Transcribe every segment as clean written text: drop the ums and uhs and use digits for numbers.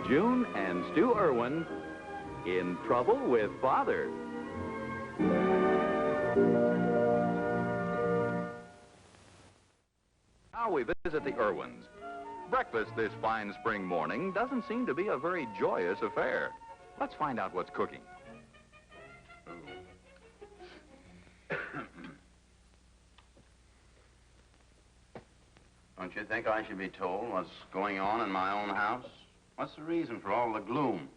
June and Stu Erwin in Trouble with Father. Now we visit the Erwins. Breakfast this fine spring morning doesn't seem to be a very joyous affair. Let's find out what's cooking. Don't you think I should be told what's going on in my own house? What's the reason for all the gloom?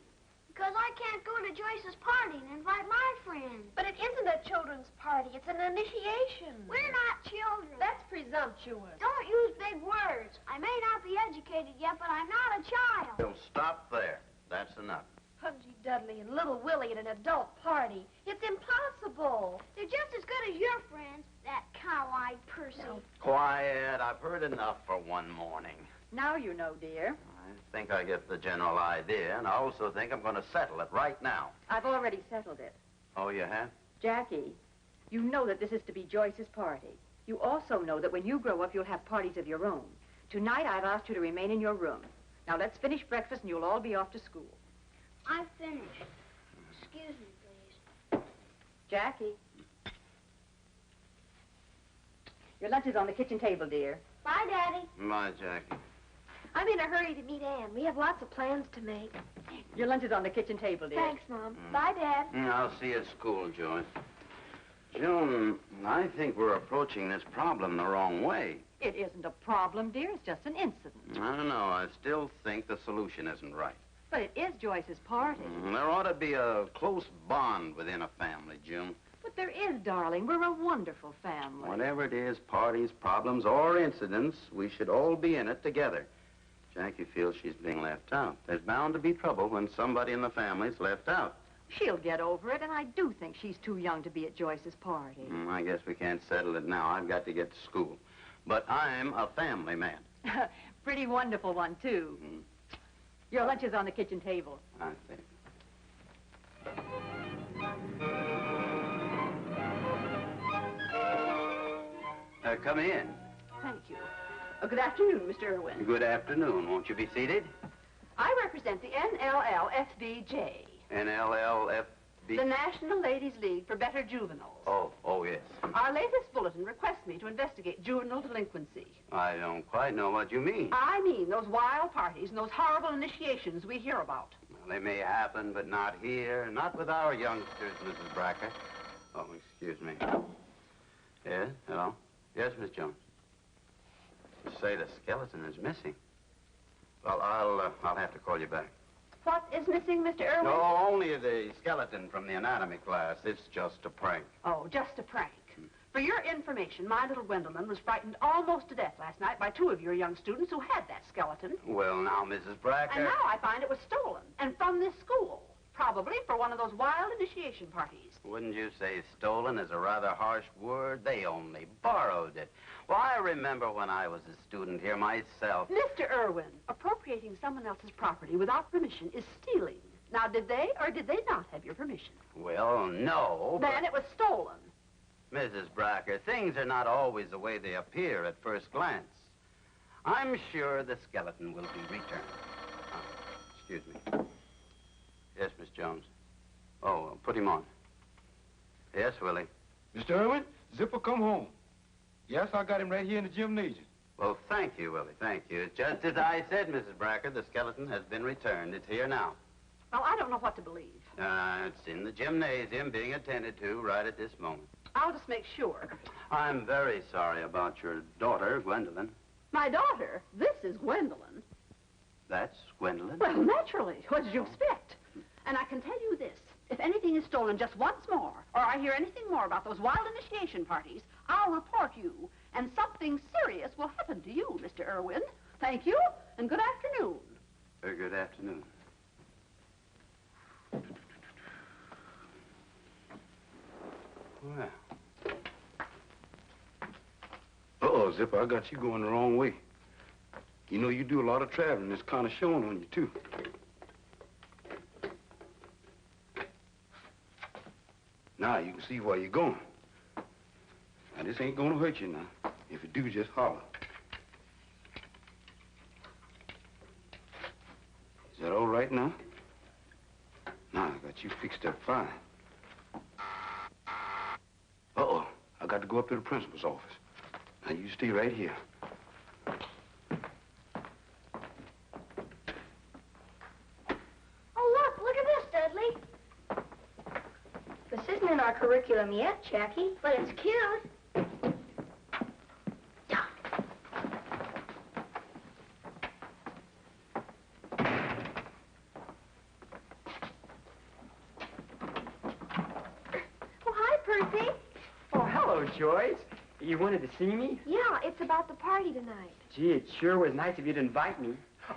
Because I can't go to Joyce's party and invite my friends. But it isn't a children's party. It's an initiation. We're not children. That's presumptuous. Don't use big words. I may not be educated yet, but I'm not a child. You'll stop there. That's enough. Pudgy Dudley and Little Willie at an adult party. It's impossible. They're just as good as your friends, that cow-eyed Percy. No. Quiet. I've heard enough for one morning. Now you know, dear. I think I get the general idea, and I also think I'm going to settle it right now. I've already settled it. Oh, you have? Jackie, you know that this is to be Joyce's party. You also know that when you grow up, you'll have parties of your own. Tonight, I've asked you to remain in your room. Now, let's finish breakfast, and you'll all be off to school. I've finished. Excuse me, please. Jackie. Your lunch is on the kitchen table, dear. Bye, Daddy. Bye, Jackie. I'm in a hurry to meet Ann. We have lots of plans to make. Your lunch is on the kitchen table, dear. Thanks, Mom. Bye, Dad. I'll see you at school, Joyce. June, I think we're approaching this problem the wrong way. It isn't a problem, dear. It's just an incident. I don't know. I still think the solution isn't right. But it is Joyce's party. There ought to be a close bond within a family, June. But there is, darling. We're a wonderful family. Whatever it is, parties, problems, or incidents, we should all be in it together. Jackie feels she's being left out. There's bound to be trouble when somebody in the family's left out. She'll get over it, and I do think she's too young to be at Joyce's party. I guess we can't settle it now. I've got to get to school. But I'm a family man. Pretty wonderful one, too. Your lunch is on the kitchen table. I think. Come in. Thank you. Good afternoon, Mr. Erwin. Good afternoon. Won't you be seated? I represent the NLLFBJ. NLLFB? The National Ladies League for Better Juveniles. Oh, yes. Our latest bulletin requests me to investigate juvenile delinquency. I don't quite know what you mean. I mean those wild parties and those horrible initiations we hear about. Well, they may happen, but not here. Not with our youngsters, Mrs. Bracker. Oh, excuse me. Yes, hello? Yes, Miss Jones. You say the skeleton is missing. Well, I'll have to call you back. What is missing, Mr. Erwin? No, only the skeleton from the anatomy class. It's just a prank. Oh, just a prank. For your information, my little Gwendolyn was frightened almost to death last night by two of your young students who had that skeleton. Well, now, Mrs. Bracker... And now I find it was stolen, and from this school. Probably for one of those wild initiation parties. Wouldn't you say stolen is a rather harsh word? They only borrowed it. Well, I remember when I was a student here myself. Mr. Erwin, appropriating someone else's property without permission is stealing. Now, did they or did they not have your permission? Well, no. Then it was stolen. Mrs. Bracker, things are not always the way they appear at first glance. I'm sure the skeleton will be returned. Excuse me. Yes, Miss Jones. Oh, put him on. Yes, Willie. Mr. Erwin, Zipper come home. Yes, I got him right here in the gymnasium. Well, thank you, Willie, thank you. Just as I said, Mrs. Bracker, the skeleton has been returned. It's here now. Well, I don't know what to believe. It's in the gymnasium being attended to right at this moment. I'll just make sure. I'm very sorry about your daughter, Gwendolyn. My daughter? This is Gwendolyn. That's Gwendolyn? Well, naturally. What did you expect? And I can tell you this. If anything is stolen just once more, or I hear anything more about those wild initiation parties, I'll report you, and something serious will happen to you, Mr. Erwin. Thank you, and good afternoon. Very good afternoon. Well. Uh-oh, Zipper, I got you going the wrong way. You know, you do a lot of traveling. It's kind of showing on you, too. Now you can see where you're going. Now, this ain't gonna hurt you now. If it do, just holler. Is that all right? back now. Now I got you fixed up fine. Uh-oh. I got to go up to the principal's office. Now, you stay right here. Oh, look at this, Dudley. This isn't in our curriculum yet, Jackie. But it's cute. Oh, hi, Percy. Oh, hello, Joyce. You wanted to see me? Yeah, it's about the party tonight. Gee, it sure was nice of you to invite me.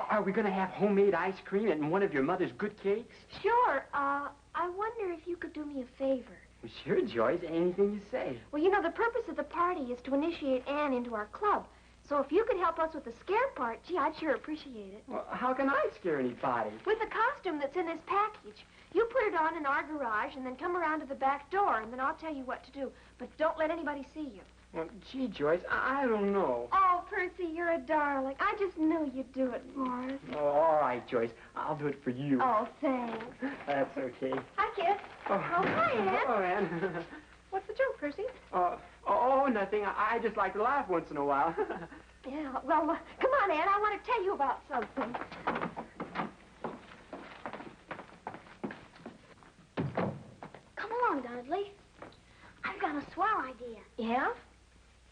Are we going to have homemade ice cream and one of your mother's good cakes? Sure. I wonder if you could do me a favor. Well, sure, Joyce. Anything you say. Well, you know, the purpose of the party is to initiate Anne into our club. So if you could help us with the scare part, gee, I'd sure appreciate it. Well, how can I scare anybody? With the costume that's in this package. You put it on in our garage and then come around to the back door, and then I'll tell you what to do. But don't let anybody see you. Well, gee, Joyce, I don't know. Oh, Percy, you're a darling. I just knew you'd do it for us. Oh, all right, Joyce. I'll do it for you. Oh, thanks. That's okay. Hi, kid. Oh, hi, Anne. Oh, Anne. What's the joke, Percy? Nothing. I just like to laugh once in a while. Yeah, well, come on, Anne. I want to tell you about something. Come along, Dudley. I've got a swell idea. Yeah? If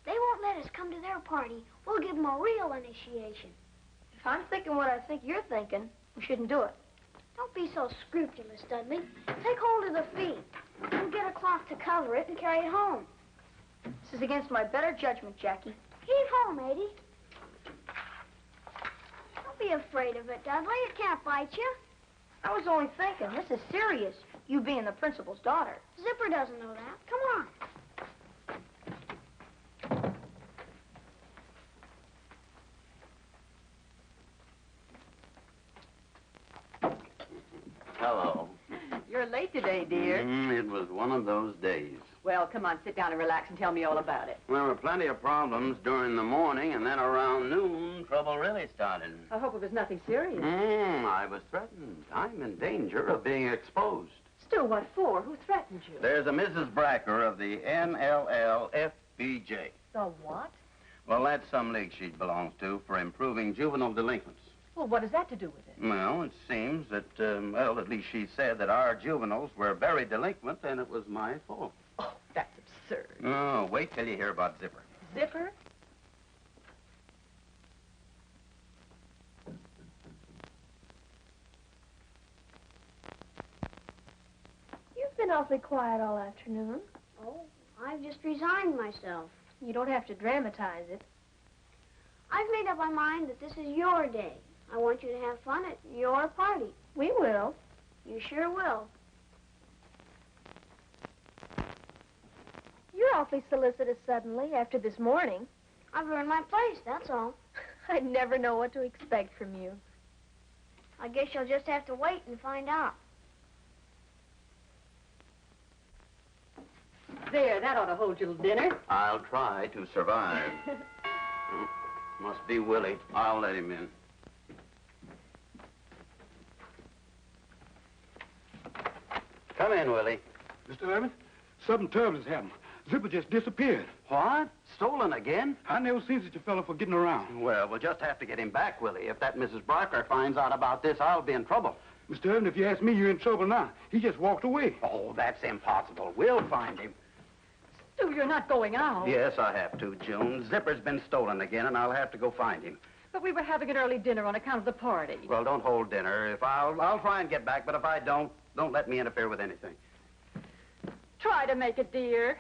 they won't let us come to their party, we'll give them a real initiation. If I'm thinking what I think you're thinking, we shouldn't do it. Don't be so scrupulous, Dudley. Take hold of the feet. We'll get a cloth to cover it and carry it home. This is against my better judgment, Jackie. Heave home, Eddie. Don't be afraid of it, Dudley. It can't bite you. I was only thinking, this is serious, you being the principal's daughter. Zipper doesn't know that. Come on. Hello. You're late today, dear. It was one of those days. Well, come on, sit down and relax and tell me all about it. Well, there were plenty of problems during the morning, and then around noon, trouble really started. I hope it was nothing serious. I was threatened. I'm in danger of being exposed. Stu, what for? Who threatened you? There's a Mrs. Bracker of the NLLFBJ. The what? Well, that's some league she belongs to for improving juvenile delinquents. Well, what has that to do with it? Well, it seems that, well, at least she said that our juveniles were very delinquent, and it was my fault. Oh, that's absurd. Oh, wait till you hear about Zipper. Zipper? You've been awfully quiet all afternoon. Oh, I've just resigned myself. You don't have to dramatize it. I've made up my mind that this is your day. I want you to have fun at your party. We will. You sure will. You're awfully solicitous suddenly after this morning. I've earned my place, that's all. I never know what to expect from you. I guess you'll just have to wait and find out. There, that ought to hold you till dinner. I'll try to survive. Must be Willie. I'll let him in. Come in, Willie. Mr. Erwin, something terrible has happened. Zipper just disappeared. What? Stolen again? I never seen such a fellow for getting around. Well, we'll just have to get him back, Willie. If that Mrs. Bracker finds out about this, I'll be in trouble. Mr. Erwin, if you ask me, you're in trouble now. He just walked away. Oh, that's impossible. We'll find him. Stu, you're not going out. Yes, I have to, June. Zipper's been stolen again, and I'll have to go find him. But we were having an early dinner on account of the party. Well, don't hold dinner. I'll try and get back, but if I don't let me interfere with anything. Try to make it, dear.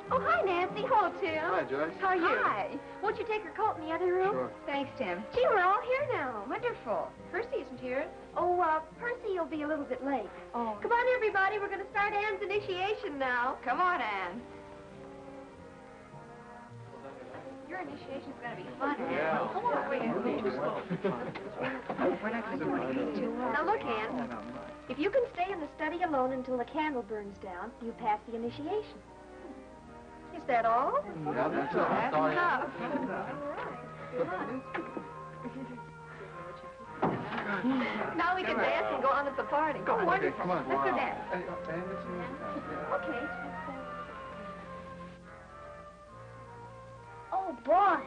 Oh, hi, Nancy. Hello, Tim. Hi, Joyce. How are you? Hi. Won't you take your coat in the other room? Sure. Thanks, Tim. Gee, we're all here now. Wonderful. Percy isn't here. Oh, Percy will be a little bit late. Oh. Come on, everybody. We're going to start Anne's initiation now. Come on, Anne. Your initiation's going to be fun, Anne. Yeah. Come on. We're not going to do anything. Now, look, Anne. If you can stay in the study alone until the candle burns down, you pass the initiation. Is that all? Yeah, that's all. That's enough. Now we can dance and go on at the party. Oh, wonderful. Come on. Let's do that. Okay. Oh, boy.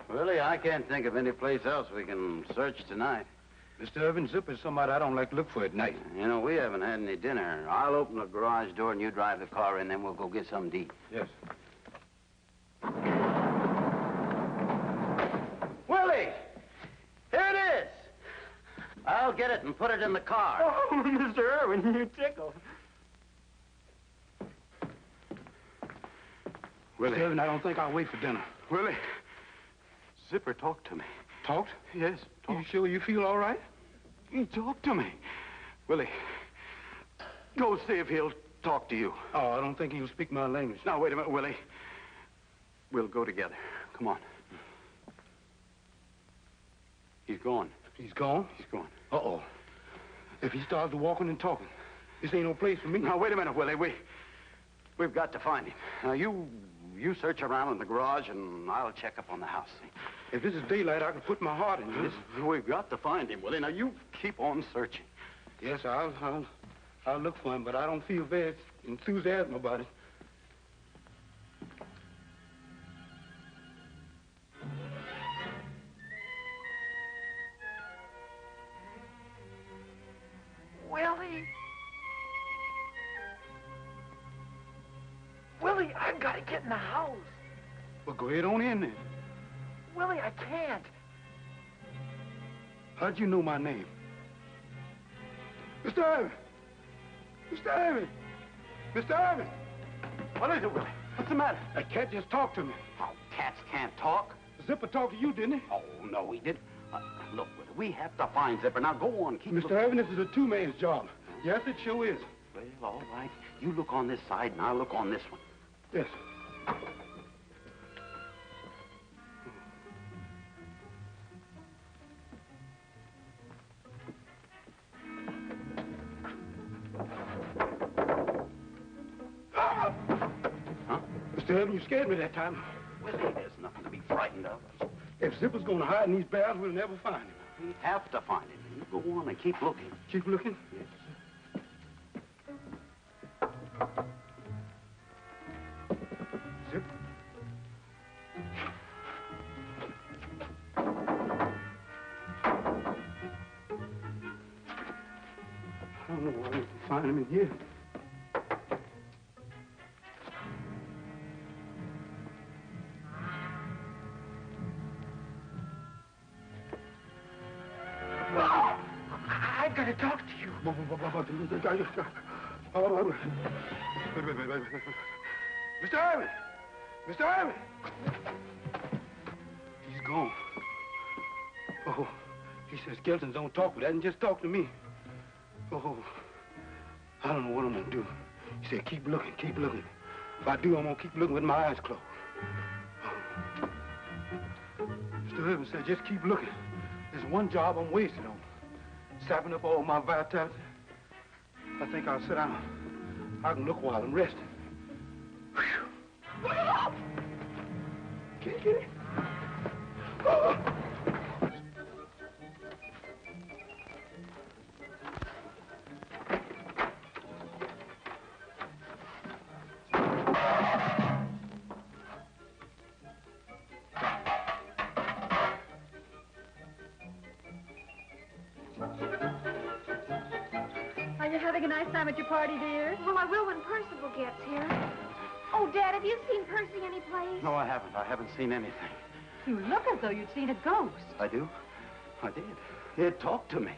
Willie, I can't think of any place else we can search tonight. Mr. Erwin, Zipper's somebody I don't like to look for at night. You know, we haven't had any dinner. I'll open the garage door and you drive the car in, then we'll go get something to eat. Yes. Willie! Here it is! I'll get it and put it in the car. Oh, Mr. Erwin, you tickle. Willie. Mr. Erwin, I don't think I'll wait for dinner. Willie, Zipper talked to me. Talked? Yes, You sure you feel all right? He talked to me. Willie, go see if he'll talk to you. Oh, I don't think he'll speak my language. Now, wait a minute, Willie. We'll go together. Come on. He's gone. He's gone? He's gone. Uh-oh. If he starts walking and talking, this ain't no place for me. Now, wait a minute, Willie. We've got to find him. Now, you search around in the garage, and I'll check up on the house. If this is daylight, I can put my heart into this. We've got to find him, Willie. Now, you keep on searching. Yes, I'll look for him, but I don't feel very enthusiastic about it. Willie, I've got to get in the house. Well, go ahead on in then. Willie, I can't. How'd you know my name? Mr. Erwin! Mr. Erwin! Mr. Erwin! What is it, Willie? What's the matter? That cat just talked to me. Oh, cats can't talk. Zipper talked to you, didn't he? Oh, no, he didn't. Look, Willie, we have to find Zipper. Now, go on. Keep Mr. Erwin, this is a two-man's job. Yes, it sure is. Well, all right. You look on this side, and I'll look on this one. Yes. Huh? Mr. Erwin, you scared me that time. Willie, there's nothing to be frightened of. If Zipper's going to hide in these barrels, we'll never find him. We have to find him. You go on and keep looking. Keep looking? Yes. Zip. I don't know where we can find him in here. I've got to talk to you. Mr. Erwin! Mr. Erwin! He's gone. Oh, he says skeletons don't talk, but that and just talk to me. Oh, I don't know what I'm going to do. He said, keep looking, keep looking. If I do, I'm going to keep looking with my eyes closed. Oh. Mr. Erwin said, just keep looking. There's one job I'm wasting on. Sapping up all my vitality. I think I'll sit down. I can look while I'm resting. Whew. Get it. Oh. Are you having a nice time at your party, dear? Well, I will when Percival gets here. Oh, Dad, have you seen Percy anyplace? No, I haven't. I haven't seen anything. You look as though you'd seen a ghost. I do? I did. It talked to me.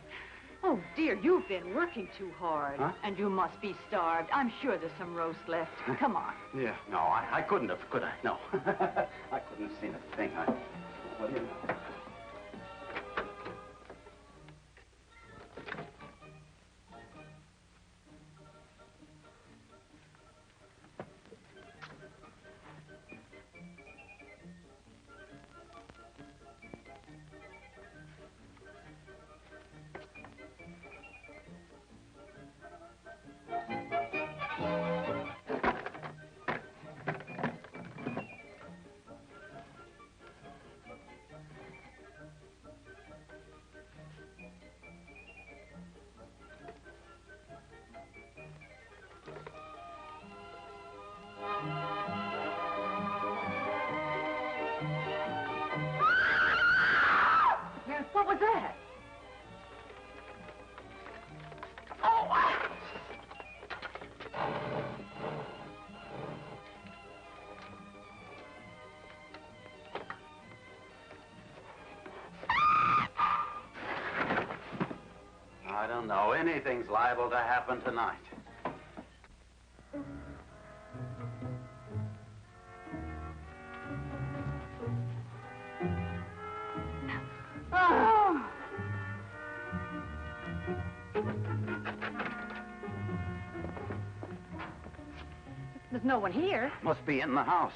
Oh, dear, you've been working too hard. Huh? And you must be starved. I'm sure there's some roast left. Come on. Yeah. No, I couldn't have, could I? No. I couldn't have seen a thing. What do you know? What was that? I don't know. Anything's liable to happen tonight. Oh. There's no one here. Must be in the house.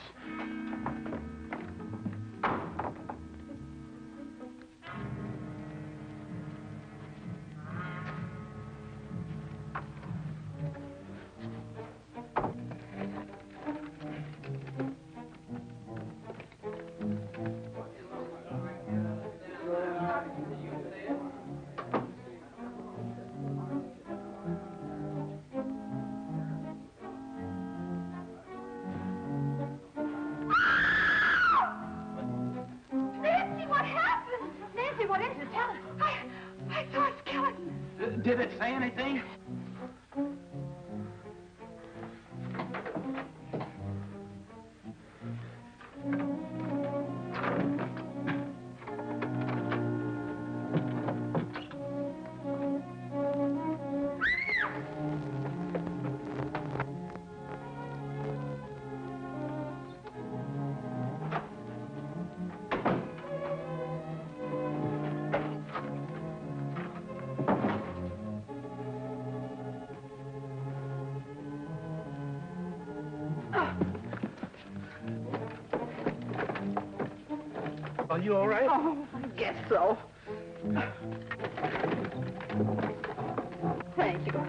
Did it say anything? Are you all right? Oh, I guess so. Thank you.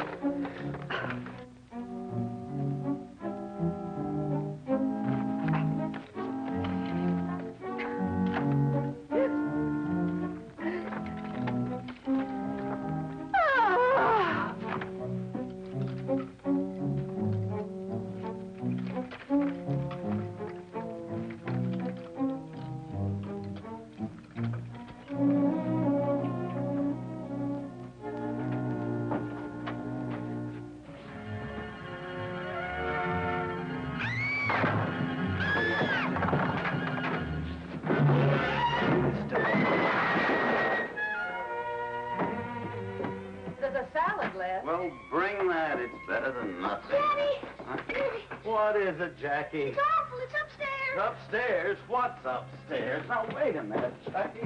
There's a salad left. Well, bring that. It's better than nothing. Daddy! Huh? Daddy! What is it, Jackie? It's awful. It's upstairs. Upstairs? What's upstairs? Now, wait a minute, Jackie.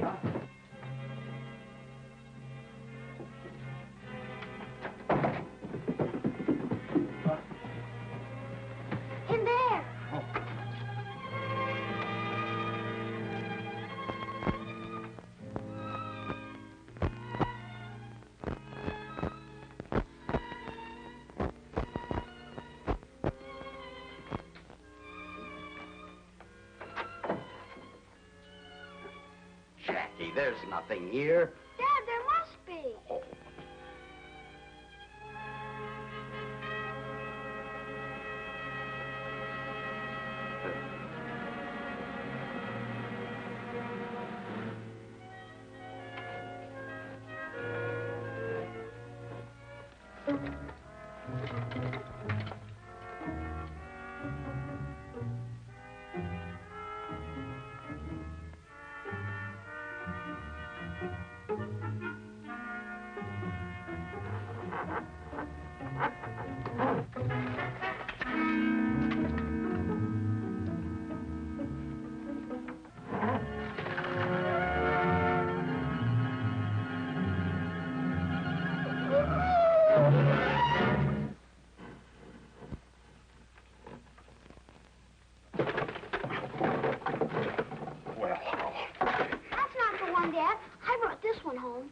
In there. there's nothing here. Dad, there must be. Oh.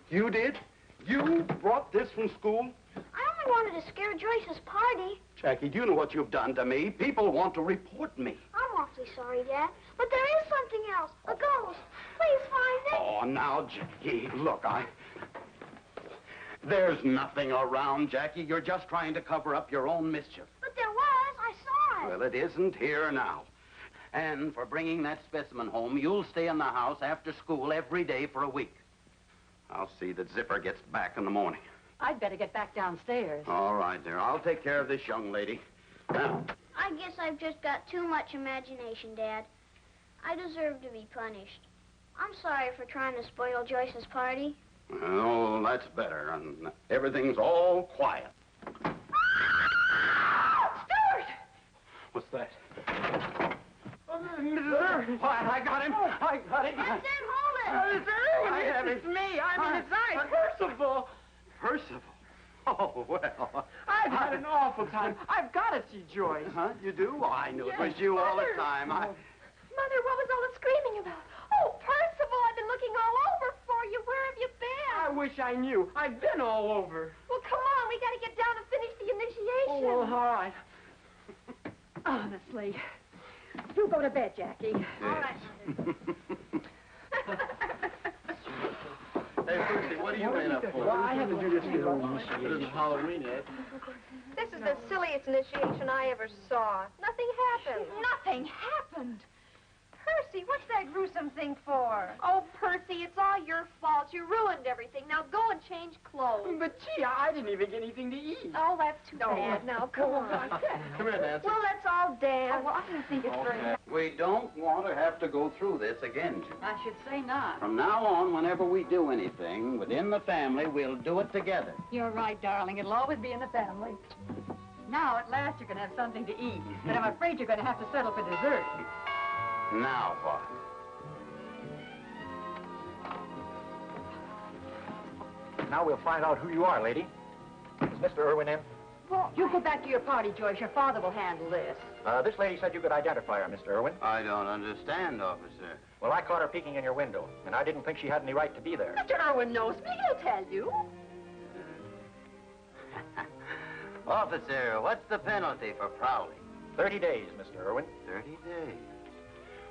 You did? You brought this from school? I only wanted to scare Joyce's party. Jackie, do you know what you've done to me? People want to report me. I'm awfully sorry, Dad. But there is something else. A ghost. Please find it. Oh, now, Jackie, look, There's nothing around, Jackie. You're just trying to cover up your own mischief. But there was. I saw it. Well, it isn't here now. And for bringing that specimen home, you'll stay in the house after school every day for a week. I'll see that Zipper gets back in the morning. I'd better get back downstairs. All right, there. I'll take care of this young lady. Now. I guess I've just got too much imagination, Dad. I deserve to be punished. I'm sorry for trying to spoil Joyce's party. Oh, that's better. And everything's all quiet. Stuart! What's that? Why, I got him. I got him. That's it. Hold it. It's me. I'm inside. Percival. Percival? Oh, well. I've had an awful time. I've got to see Joyce. Huh? You do? Oh, I knew it was you all the time. Mother, what was all the screaming about? Oh, Percival, I've been looking all over for you. Where have you been? I wish I knew. I've been all over. Well, come on. We got to get down and finish the initiation. Oh, well, all right. Honestly. You go to bed, Jackie. All right, Mother. Hey, Percy, what are you in up for? Well, I have to do this for It isn't Halloween yet. This is the silliest initiation I ever saw. Nothing happened. Nothing happened. Percy, what's that gruesome thing for? Oh, Percy, it's all your fault. You ruined everything. Now go and change clothes. But, gee, I didn't even get anything to eat. Oh, that's too bad. Now, come on. Come here, Nancy. Well, let's all dance. Oh, well, I don't think it's very nice. We don't want to have to go through this again, Jim. I should say not. From now on, whenever we do anything within the family, we'll do it together. You're right, darling. It'll always be in the family. Now, at last, you're going to have something to eat. But I'm afraid you're going to have to settle for dessert. Now what? Now we'll find out who you are, lady. Is Mr. Erwin in? Well, you go back to your party, Joyce. Your father will handle this. This lady said you could identify her, Mr. Erwin. I don't understand, officer. Well, I caught her peeking in your window, and I didn't think she had any right to be there. Mr. Erwin knows me. He'll tell you. Officer, what's the penalty for prowling? 30 days, Mr. Erwin. 30 days.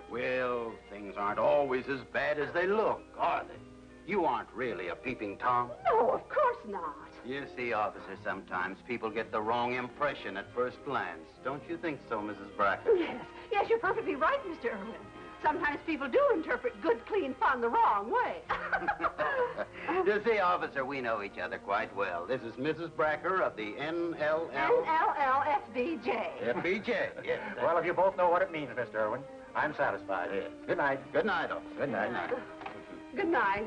Well, things aren't always as bad as they look, are they? You aren't really a peeping Tom. No, of course not. You see, officer, sometimes people get the wrong impression at first glance. Don't you think so, Mrs. Brackett? Yes, you're perfectly right, Mr. Erwin. Sometimes people do interpret good, clean fun the wrong way. You see, officer, we know each other quite well. This is Mrs. Bracker of the NLL... NLLFBJ. FBJ, yes. Well, if you both know what it means, Mr. Erwin, I'm satisfied. Yes. Good night. Good night, officer. Good night. Good night.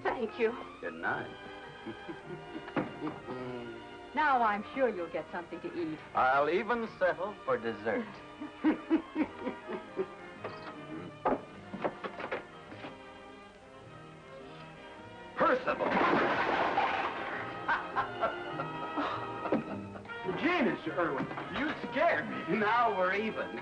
Thank you. Good night. Now I'm sure you'll get something to eat. I'll even settle for dessert. Percival! Gee, Mr. Erwin, you scared me. Now we're even.